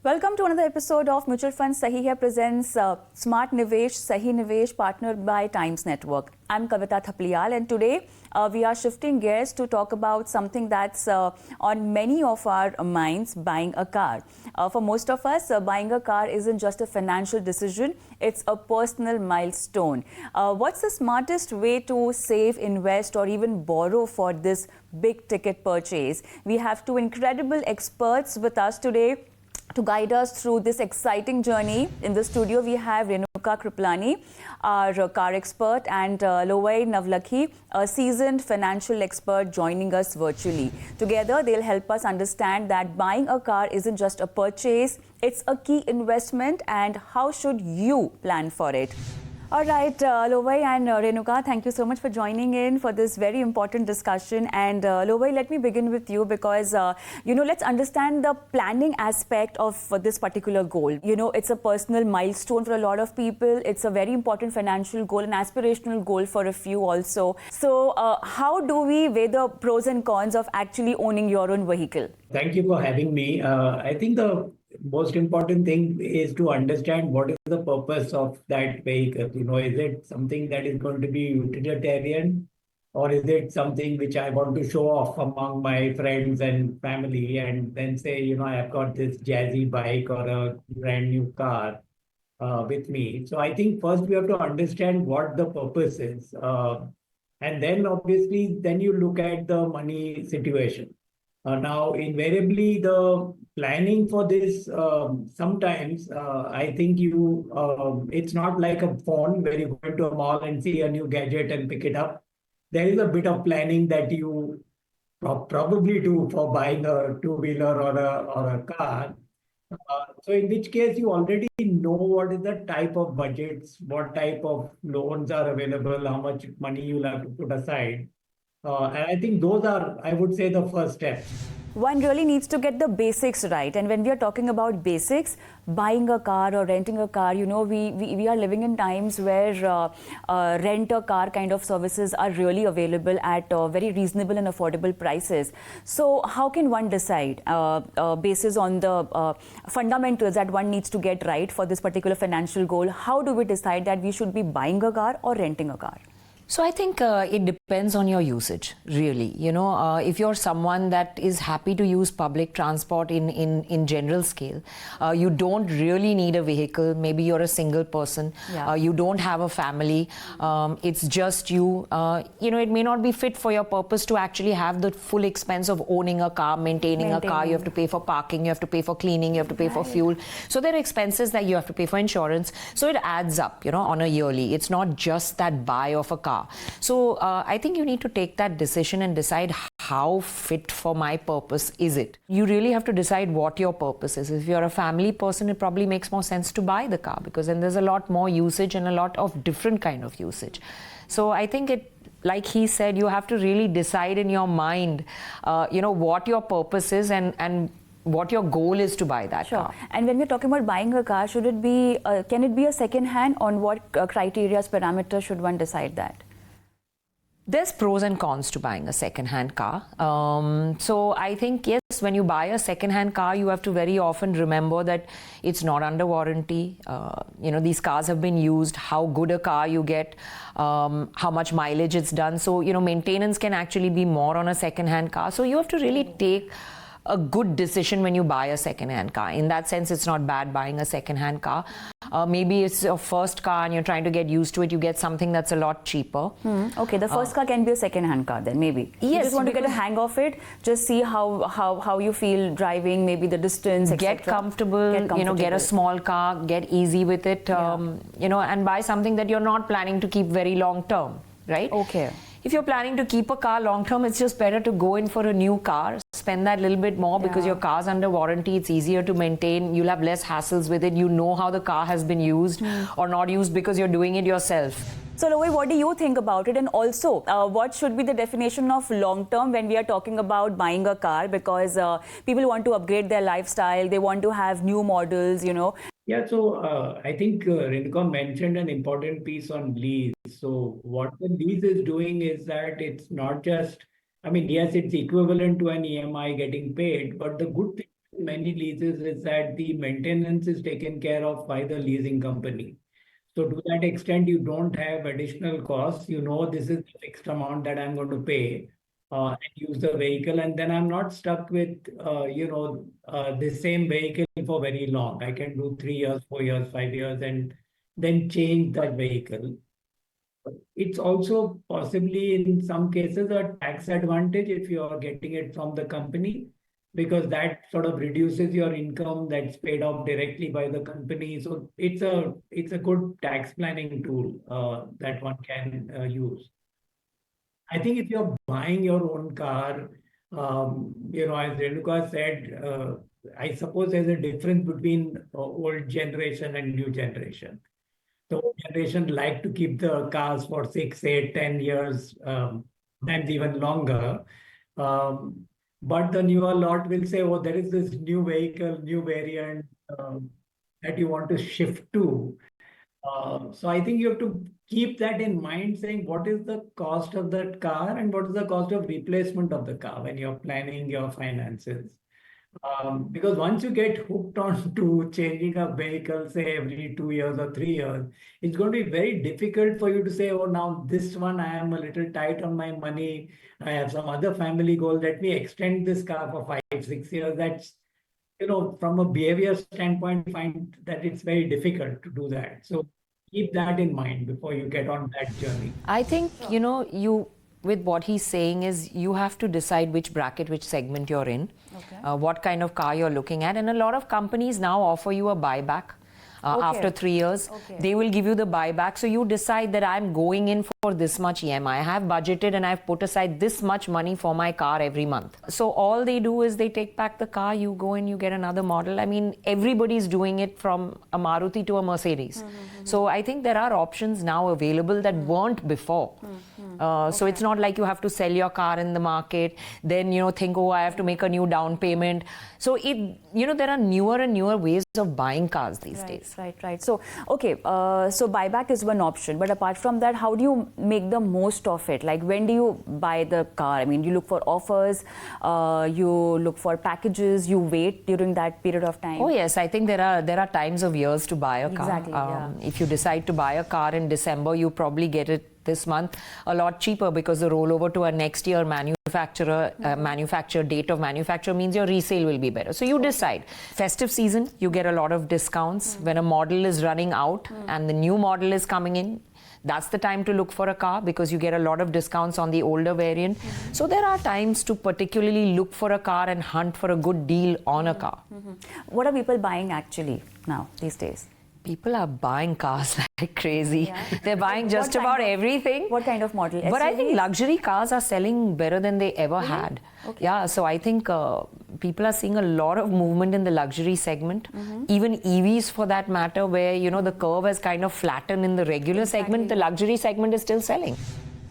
Welcome to another episode of Mutual Fund Sahi Hai presents Smart Nivesh Sahi Nivesh partnered by Times Network. I'm Kavita Thapliyal and today we are shifting gears to talk about something that's on many of our minds, buying a car. For most of us, buying a car isn't just a financial decision, it's a personal milestone. What's the smartest way to save, invest or even borrow for this big ticket purchase? We have two incredible experts with us today to guide us through this exciting journey. In the studio, we have Renuka Kriplani, our car expert, and Lovai Navlakhi, a seasoned financial expert, joining us virtually. Together, they'll help us understand that buying a car isn't just a purchase, it's a key investment, and how should you plan for it? All right, Lovai and Renuka, thank you so much for joining in for this very important discussion. And Lovai, let me begin with you because, let's understand the planning aspect of this particular goal. It's a personal milestone for a lot of people. It's a very important financial goal, an aspirational goal for a few also. So how do we weigh the pros and cons of actually owning your own vehicle? Thank you for having me. I think the most important thing is to understand what is the purpose of that vehicle. Is it something that is going to be utilitarian, or is it something which I want to show off among my friends and family and then say, I have got this jazzy bike or a brand new car with me. So I think first we have to understand what the purpose is. And then obviously, then you look at the money situation. Now, invariably, the planning for this, sometimes I think it's not like a phone where you go into a mall and see a new gadget and pick it up. There is a bit of planning that you probably do for buying a two-wheeler or a car. So in which case you already know what is the type of budgets, what type of loans are available, how much money you'll have to put aside. And I think those are, I would say, the first steps. One really needs to get the basics right. And when we are talking about basics, buying a car or renting a car, we are living in times where rent a car kind of services are really available at very reasonable and affordable prices. So how can one decide basis on the fundamentals that one needs to get right for this particular financial goal? How do we decide that we should be buying a car or renting a car? So I think it depends on your usage, really. If you're someone that is happy to use public transport in general scale, you don't really need a vehicle. Maybe you're a single person. Yeah. You don't have a family. It's just you. It may not be fit for your purpose to actually have the full expense of owning a car, maintaining a car. You have to pay for parking. You have to pay for cleaning. You have to pay for fuel. So there are expenses that you have to pay for insurance. So it adds up, on a yearly. It's not just that buy of a car. So I think you need to take that decision and decide how fit for my purpose is it. You really have to decide what your purpose is. If you're a family person, it probably makes more sense to buy the car because then there's a lot more usage and a lot of different kind of usage. So I think like he said, you have to really decide in your mind, what your purpose is and what your goal is to buy that car. And when we're talking about buying a car, should it be, can it be a second hand? On what criteria, parameters should one decide that? There's pros and cons to buying a second-hand car. So I think, yes, when you buy a second-hand car, you have to very often remember that it's not under warranty. These cars have been used, how good a car you get, how much mileage it's done. So, maintenance can actually be more on a second-hand car. So you have to really take a good decision when you buy a second-hand car. In that sense, it's not bad buying a second-hand car. Maybe it's your first car and you're trying to get used to it. You get something that's a lot cheaper. Okay, the first car can be a second-hand car then, maybe. Yes. You just want to get a hang of it, just see how you feel driving, maybe the distance, get comfortable, get a small car, get easy with it, and buy something that you're not planning to keep very long term, right? Okay. If you're planning to keep a car long term, it's just better to go in for a new car, spend that little bit more because your car's under warranty, it's easier to maintain, you'll have less hassles with it, you know how the car has been used or not used because you're doing it yourself. So, Lovai, what do you think about it? And also, what should be the definition of long term when we are talking about buying a car? Because people want to upgrade their lifestyle, they want to have new models, Yeah, so I think Renuka mentioned an important piece on lease. So what the lease is doing is that it's not just, yes, it's equivalent to an EMI getting paid, but the good thing many leases is that the maintenance is taken care of by the leasing company. So to that extent, you don't have additional costs. You know, this is the fixed amount that I'm going to pay and use the vehicle, and then I'm not stuck with the same vehicle for very long. I can do 3 years, 4 years, 5 years, and then change that vehicle. It's also possibly in some cases a tax advantage if you are getting it from the company, because that sort of reduces your income that's paid off directly by the company. So it's a good tax planning tool that one can use. I think if you're buying your own car, as Renuka said, I suppose there's a difference between old generation and new generation. The old generation like to keep the cars for 6, 8, 10 years, sometimes even longer. Um, but the newer lot will say, oh, there is this new vehicle, new variant that you want to shift to. So I think you have to keep that in mind, saying what is the cost of that car and what is the cost of replacement of the car when you're planning your finances. Because once you get hooked on to changing a vehicle, say every 2 years or 3 years, it's going to be very difficult for you to say, oh, now this one I am a little tight on my money. I have some other family goal. Let me extend this car for 5, 6 years. That's, from a behavior standpoint, I find that it's very difficult to do that. So keep that in mind before you get on that journey. I think, with what he's saying is you have to decide which bracket, which segment you're in, what kind of car you're looking at. And a lot of companies now offer you a buyback. After 3 years, they will give you the buyback. So you decide that I'm going in for this much EMI. I have budgeted and I've put aside this much money for my car every month. So all they do is they take back the car, you go and you get another model. I mean, everybody's doing it from a Maruti to a Mercedes. So I think there are options now available that weren't before. So it's not like you have to sell your car in the market, then, think, oh, I have to make a new down payment. So there are newer and newer ways of buying cars these days. Right. So, so buyback is one option. But apart from that, how do you make the most of it? Like, when do you buy the car? I mean, you look for offers, you look for packages, you wait during that period of time? Oh, yes. I think there are times of years to buy a car. Exactly, If you decide to buy a car in December, you probably get it this month a lot cheaper because the rollover to a next year manufacturer date of manufacture means your resale will be better. So you decide. Festive season, you get a lot of discounts. When a model is running out and the new model is coming in, that's the time to look for a car because you get a lot of discounts on the older variant. So there are times to particularly look for a car and hunt for a good deal on a car. What are people buying actually now these days? People are buying cars like crazy. They're buying just about everything. What kind of model? But I think luxury cars are selling better than they ever had. Yeah, so I think people are seeing a lot of movement in the luxury segment. Even EVs for that matter, where, the curve has kind of flattened in the regular segment, the luxury segment is still selling.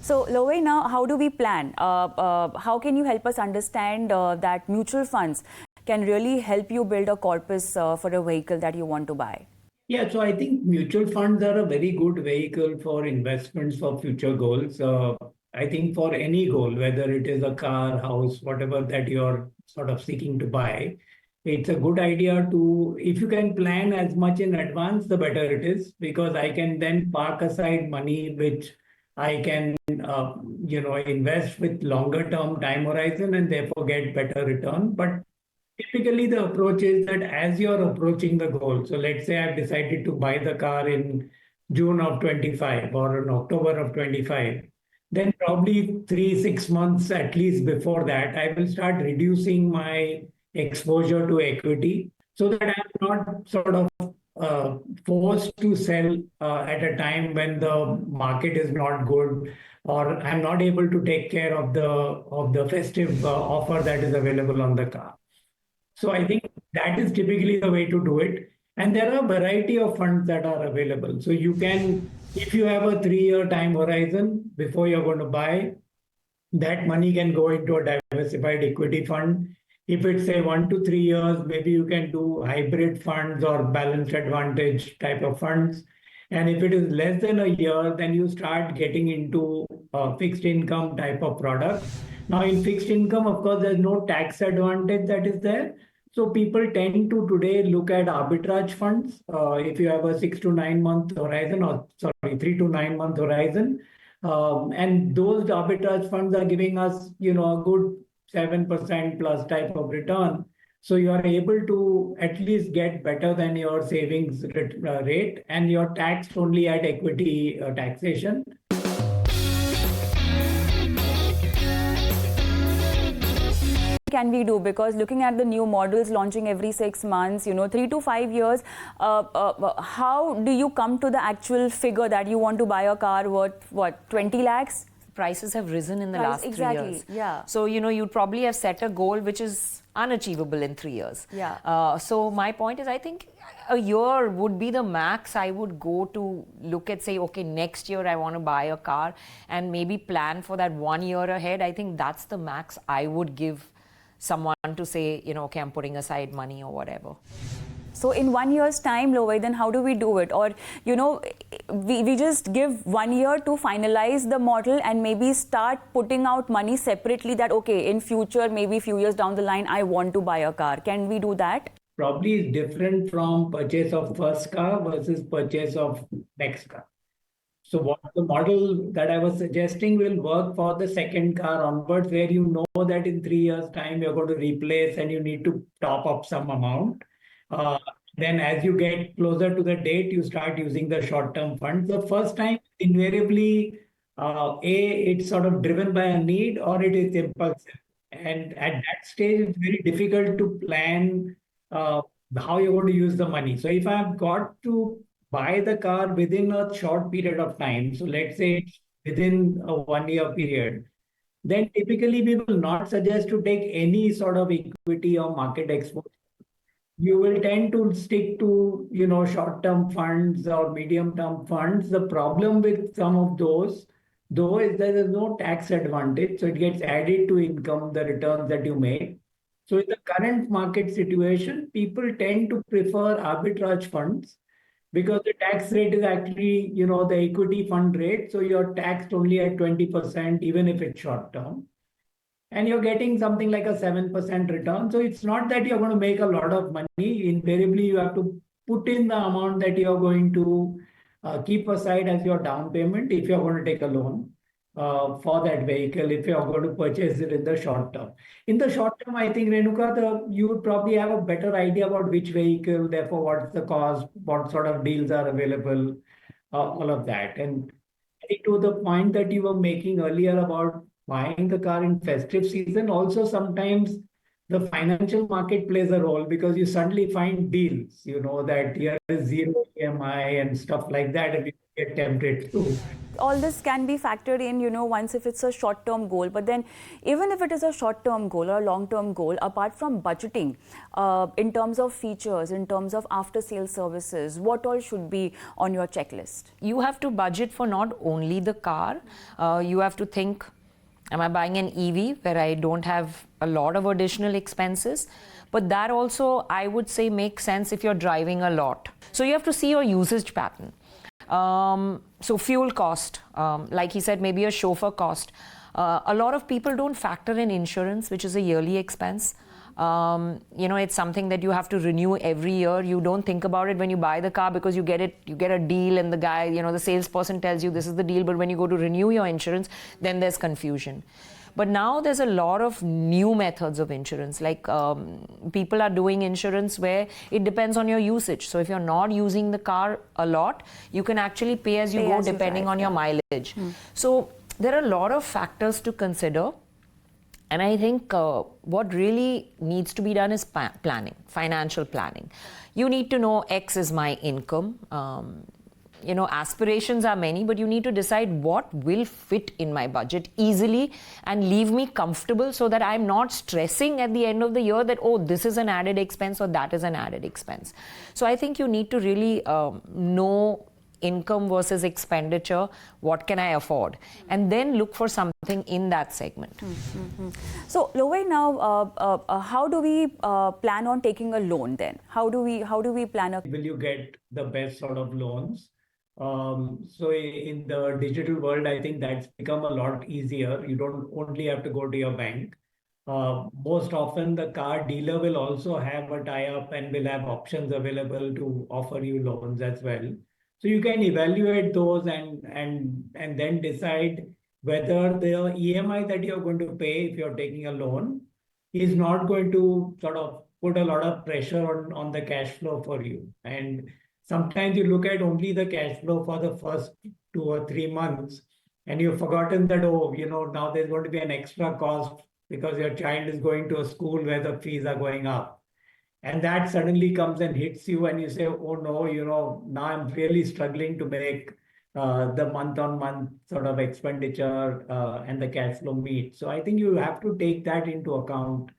So, Lowe, now how do we plan? How can you help us understand that mutual funds can really help you build a corpus for a vehicle that you want to buy? Yeah, so I think mutual funds are a very good vehicle for investments for future goals. I think for any goal, whether it is a car, house, whatever that you're sort of seeking to buy, it's a good idea to, if you can plan as much in advance, the better it is, because I can then park aside money which I can, invest with longer term time horizon and therefore get better return. But typically, the approach is that as you're approaching the goal, so let's say I've decided to buy the car in June of 25 or in October of 25, then probably 3, 6 months at least before that, I will start reducing my exposure to equity so that I'm not sort of forced to sell at a time when the market is not good or I'm not able to take care of the festive offer that is available on the car. So I think that is typically the way to do it. And there are a variety of funds that are available. So you can, if you have a 3-year time horizon before you're going to buy, that money can go into a diversified equity fund. If it's say 1 to 3 years, maybe you can do hybrid funds or balanced advantage type of funds. And if it is less than a year, then you start getting into fixed income type of product. Now, in fixed income, of course, there's no tax advantage that is there. So people tend to today look at arbitrage funds. If you have a 6 to 9 month horizon, or sorry, 3 to 9 month horizon, and those arbitrage funds are giving us, a good 7% plus type of return. So you are able to at least get better than your savings rate, and you're taxed only at equity taxation. Can we do, because looking at the new models launching every 6 months, 3 to 5 years, how do you come to the actual figure that you want to buy a car worth what, 20 lakhs? Prices have risen in the last 3 years. Yeah. So, you'd probably have set a goal which is unachievable in 3 years. Yeah. So my point is, I think a year would be the max I would go to look at, say, okay, next year I want to buy a car, and maybe plan for that 1 year ahead. I think that's the max I would give someone to say, okay, I'm putting aside money or whatever. So in 1 year's time, Lowe, then how do we do it? Or, we just give 1 year to finalize the model and maybe start putting out money separately that, okay, in future, maybe few years down the line, I want to buy a car. Can we do that? Probably is different from purchase of first car versus purchase of next car. So what the model that I was suggesting will work for the second car onwards, where you know that in 3 years' time you're going to replace and you need to top up some amount. Then as you get closer to the date, you start using the short-term funds. The first time, invariably, it's sort of driven by a need or it is impulsive. And at that stage, it's very difficult to plan how you're going to use the money. So if I've got to buy the car within a short period of time, so let's say within a 1 year period, then typically we will not suggest to take any sort of equity or market exposure. You will tend to stick to, short-term funds or medium-term funds. The problem with some of those, though, is there is no tax advantage. So it gets added to income, the returns that you make. So in the current market situation, people tend to prefer arbitrage funds because the tax rate is actually, the equity fund rate. So you're taxed only at 20%, even if it's short term. And you're getting something like a 7% return. So it's not that you're going to make a lot of money. Invariably, you have to put in the amount that you're going to keep aside as your down payment if you're going to take a loan for that vehicle, if you're going to purchase it in the short term. In the short term, I think, Renuka, you would probably have a better idea about which vehicle, therefore what's the cost, what sort of deals are available, all of that. And I think to the point that you were making earlier about buying the car in festive season, also sometimes the financial market plays a role because you suddenly find deals, that here is zero EMI and stuff like that, and you get tempted to. All this can be factored in, once if it's a short-term goal. But then even if it is a short-term goal or a long-term goal, apart from budgeting, in terms of features, in terms of after-sales services, what all should be on your checklist? You have to budget for not only the car, you have to think, am I buying an EV where I don't have a lot of additional expenses? But that also, I would say, makes sense if you're driving a lot. So you have to see your usage pattern. So fuel cost, like he said, maybe a chauffeur cost. A lot of people don't factor in insurance, which is a yearly expense. It's something that you have to renew every year. You don't think about it when you buy the car because you get a deal and the guy, the salesperson tells you this is the deal, but when you go to renew your insurance, then there's confusion. But now there's a lot of new methods of insurance, like people are doing insurance where it depends on your usage. So if you're not using the car a lot, you can actually pay as you go depending on your mileage. So there are a lot of factors to consider. And I think what really needs to be done is planning, financial planning. You need to know X is my income. Aspirations are many, but you need to decide what will fit in my budget easily and leave me comfortable so that I'm not stressing at the end of the year that, oh, this is an added expense or that is an added expense. So I think you need to really know income versus expenditure, what can I afford, and then look for something in that segment. So Lowe, now how do we plan on taking a loan then? How do we plan a... Will you get the best sort of loans? So in the digital world, I think that's become a lot easier. You don't only have to go to your bank. most often the car dealer will also have a tie-up and will have options available to offer you loans as well. So you can evaluate those and then decide whether the EMI that you're going to pay if you're taking a loan is not going to sort of put a lot of pressure on the cash flow for you. And sometimes you look at only the cash flow for the first 2 or 3 months, and you've forgotten that, oh, now there's going to be an extra cost because your child is going to a school where the fees are going up. And that suddenly comes and hits you, and you say, oh no, now I'm really struggling to make the month on month sort of expenditure and the cash flow meet. So I think you have to take that into account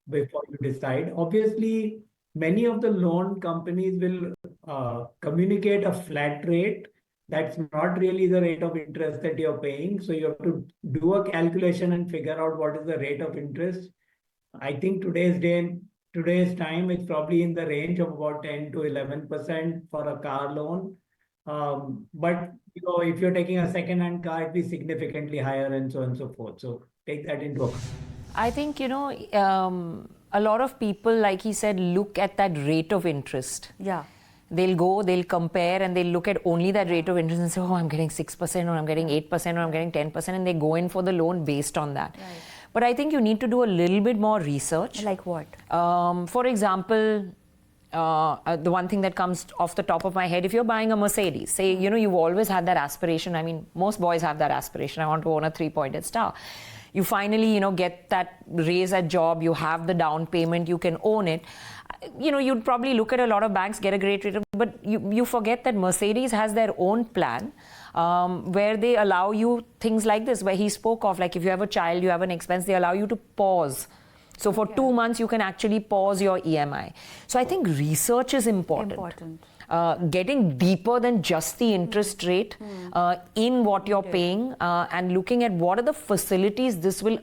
before you decide. Obviously, many of the loan companies will communicate a flat rate. That's not really the rate of interest that you're paying. So you have to do a calculation and figure out what is the rate of interest. I think today's time, it's probably in the range of about 10 to 11% for a car loan. But if you're taking a second-hand car, it'd be significantly higher and so on and so forth. So take that into account. I think, a lot of people, like he said, look at that rate of interest. Yeah. They'll compare and they'll look at only that rate of interest and say, oh, I'm getting 6% or I'm getting 8% or I'm getting 10%, and they go in for the loan based on that. Right. But I think you need to do a little bit more research. Like what? For example, the one thing that comes off the top of my head, if you're buying a Mercedes, say, you've always had that aspiration. I mean, most boys have that aspiration. I want to own a 3-pointed star. You finally, get that raise at job, you have the down payment, you can own it. You'd probably look at a lot of banks, get a great rate, but you forget that Mercedes has their own plan where they allow you things like this, where he spoke of, like if you have a child, you have an expense, they allow you to pause. So for 2 months, you can actually pause your EMI. So I think research is important. Getting deeper than just the interest rate in what you're paying and looking at what are the facilities this will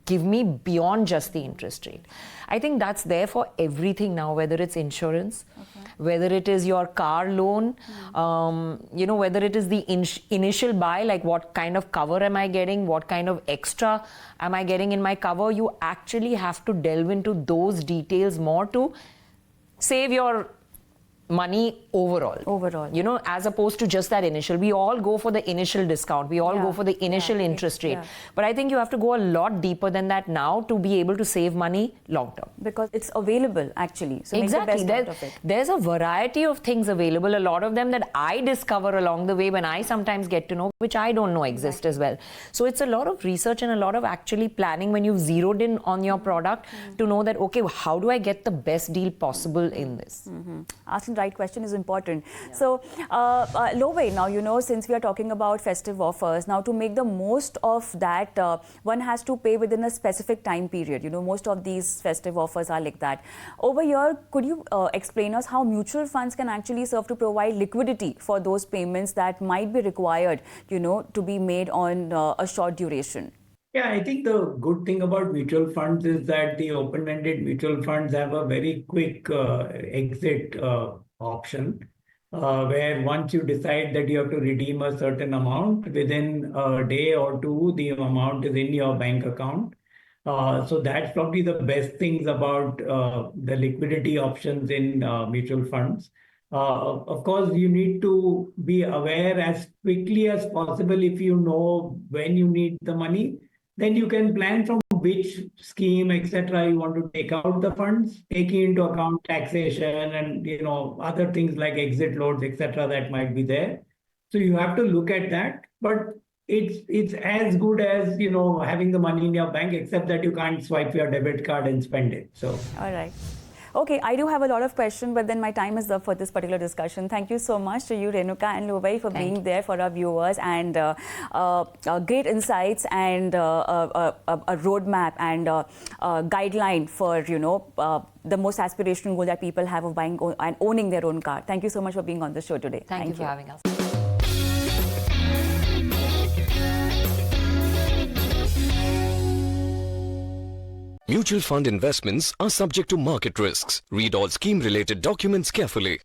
give me beyond just the interest rate. I think that's there for everything now, whether it's insurance, whether it is your car loan, whether it is the initial buy, like what kind of cover am I getting, what kind of extra am I getting in my cover. You actually have to delve into those details more to save your money overall, as opposed to just that initial. We all go for the initial discount, we all go for the initial interest rate, but I think you have to go a lot deeper than that now to be able to save money long term, because it's available actually. So exactly, make the best out of it. There's a variety of things available, a lot of them that I discover along the way when I sometimes get to know, which I don't know exist as well. So it's a lot of research and a lot of actually planning when you've zeroed in on your product to know that, okay, how do I get the best deal possible in this? Asking the right question is important. So, Lobe, now, since we are talking about festive offers, now to make the most of that, one has to pay within a specific time period. Most of these festive offers are like that. Over here, could you explain us how mutual funds can actually serve to provide liquidity for those payments that might be required, to be made on a short duration? Yeah, I think the good thing about mutual funds is that the open-ended mutual funds have a very quick exit option, where once you decide that you have to redeem a certain amount, within a day or two, the amount is in your bank account. So that's probably the best things about the liquidity options in mutual funds. Of course, you need to be aware as quickly as possible. If you know when you need the money, then you can plan from which scheme, etc., you want to take out the funds, taking into account taxation and other things like exit loads, etc., that might be there. So you have to look at that. But it's as good as having the money in your bank, except that you can't swipe your debit card and spend it. So all right. Okay, I do have a lot of questions, but then my time is up for this particular discussion. Thank you so much to you, Renuka and Lobai, for being there for our viewers, and great insights and a roadmap and guideline for the most aspirational goal that people have of buying and owning their own car. Thank you so much for being on the show today. Thank you for having us. Mutual fund investments are subject to market risks. Read all scheme-related documents carefully.